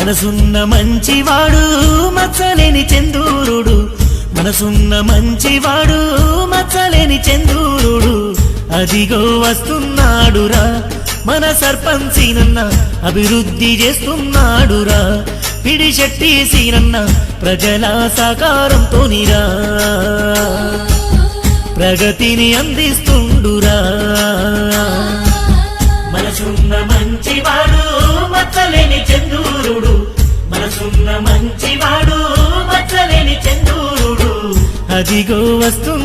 మనసున్న మంచివాడు మచ్చలేని చందూరుడు, మనసున్న మంచివాడు మచ్చలేని చందూరుడు. అదిగో వస్తున్నాడురా మన సర్పంచ్ సీనన్న, అభివృద్ధి చేస్తున్నాడురా పిడిశెట్టి సీనన్న. ప్రజల సహకారంతోనిరా ప్రగతిని అందిస్తుండురా. మనసున్న మంచివాడు మచ్చలేని చందూరుడు, మనసున్న మంచివాడు మచ్చలేని చందూరుడు. అదిగో వస్తున్న